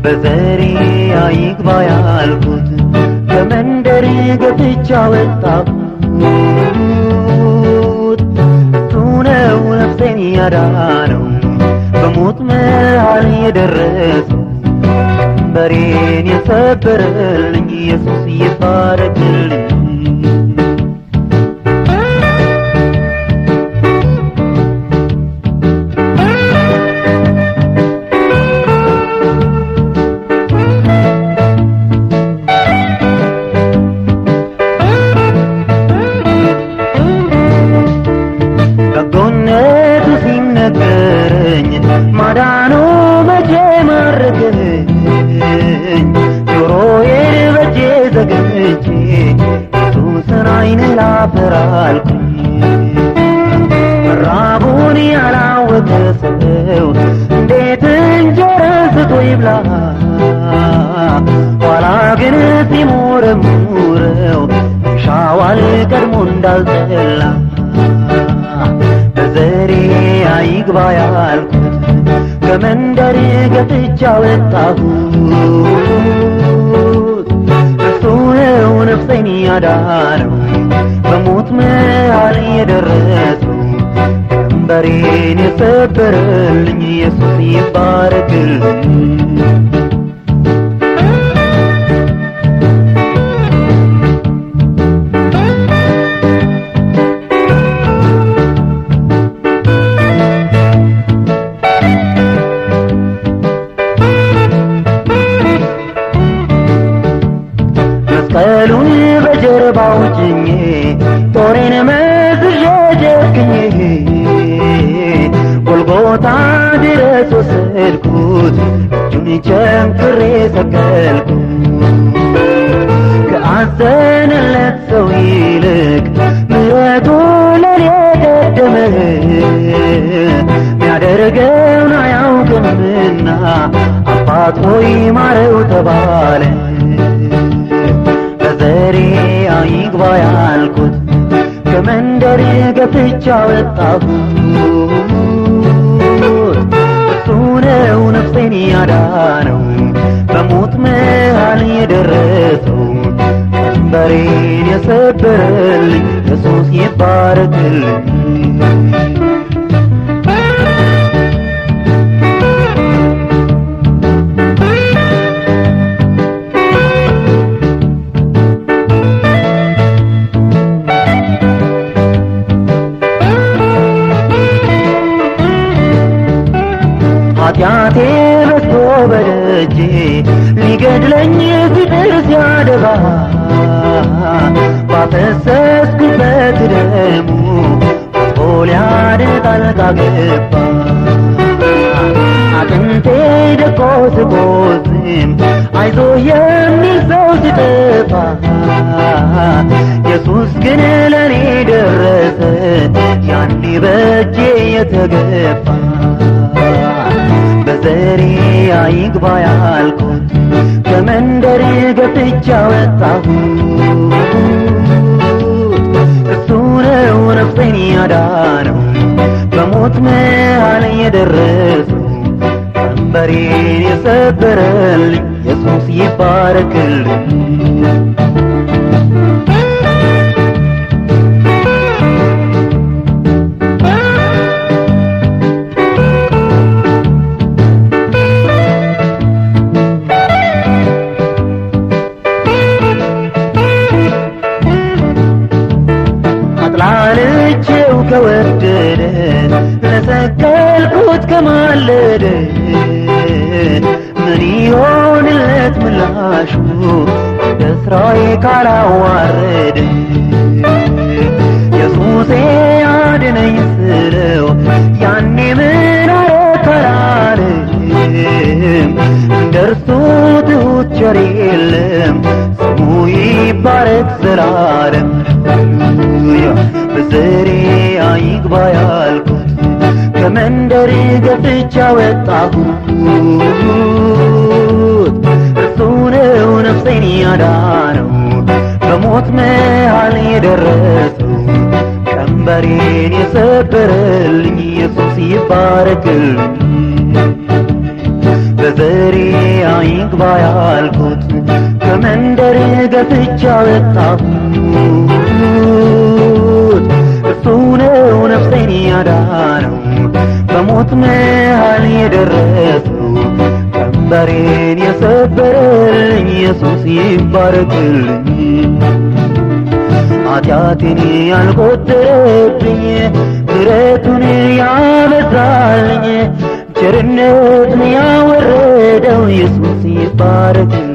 በዘሬ አይግባ ያልኩት ከመንደር ገብቻ ወጣሁት እሱ ነው ነፍሴን ያዳነው በሞት መሃል የደረሰው ቀንበሬን የሰበረልኝ ኢየሱስ ይባረክልኝ በጎነቱ ሲነገረኝ ማዳኑ መቼ ማረከኝ ጆሮዬን በእጄ ዘግቼ ኢየሱስን ዓይን ላፈር አልኩኝ መራቡን ያላወቀ ሰው እንዴት እንጀራ ስቶ ይብላ ኋላ ግን ሲሞረሙረው ይሻዋል ቀድሞ እንዳልጠላ በዘሬ አይግባ ያልኩት ከመንደር ገብቻ ወጣሁት እሱ ነው ነፍሴን ያዳነው በሞት መሃል የደረሰው ቀንበሬን የሰበረልኝ ኢየሱስ ይባረክልኝ መስቀሉን በጀርባው ጭኜ ጦሬን መዝዤ ጨክኜ ጎልጎታ ድረስ ወሰድኩት እጁን ቸንክሬ ሰቀልኩት ከአዘነለት ሰው ይልቅ ምሕረቱ ለኔ ቀደመ ሚያደርገውን አያውቅምና አባት ሆይ ማረው ተባለ በዘሬ አይግባ ያልኩት ከመንደር ገብቻ ወጣሁት እሱ ነው ነፍሴን ያዳነው በሞት መሃል የደረሰው ቀንበሬን የሰበረልኝ ኢየሱስ ይባረክልኝ ኃጢአቴ በዝቶ በደጄ ሊገድለኝ ፍቅር ሲያደባ ባፈሰስኩበት ደሙ ሊያድን ጣልቃ ገባ አጥንቴ ደቆ ስቆዝም አይዞህ የሚል ሰው ሲጠፋ ኢየሱስ ግን ለኔ ደረሰ ያኔ በእጄ የተገፋ በዘሬ አይግባ ያልኩት ከመንደር ገብቻ ወጣሁት እሱ ነው ነፍሴን ያዳነው በሞት መሃል የደረሰው ቀንበሬን የሰበረልኝ ኢየሱስ ይባረክልኝ አጥላልቼው ከወደደ ለሰቀልኩት ከማለደ ምን ይሆንለት ምላሹ ወደ ስራዬ ካላዋረደ ኢየሱሴ አድነኝ ስለው ያኔ ምን አረካላለም እንደርሱ ትሁት ቸር የለም ስሙ ይባረክ ዘላለም በዘሬ አይግባ ያልኩት ከመንደር ገብቻ ወጣሁት እሱ ነው ነፍሴን ያዳነው በሞት መሃል የደረሰው ቀንበሬን የሰበረልኝ ኢየሱስ ይባረክልኝ በዘሬ አይግባ ያልኩት ከመንደር ገፍቻ ወጣሁት እርሱ ነው ነፍሴን ያዳነው በሞት መሃል የደረሰው ቀንበሬን የሰበረልኝ ኢየሱስ ይባረክልኝ ኃጢአቴን ያልቆጠረብኝ ምሕረቱን ያበዛልኝ ቸርነቱን ያወረደው ኢየሱስ ይባረክልኝ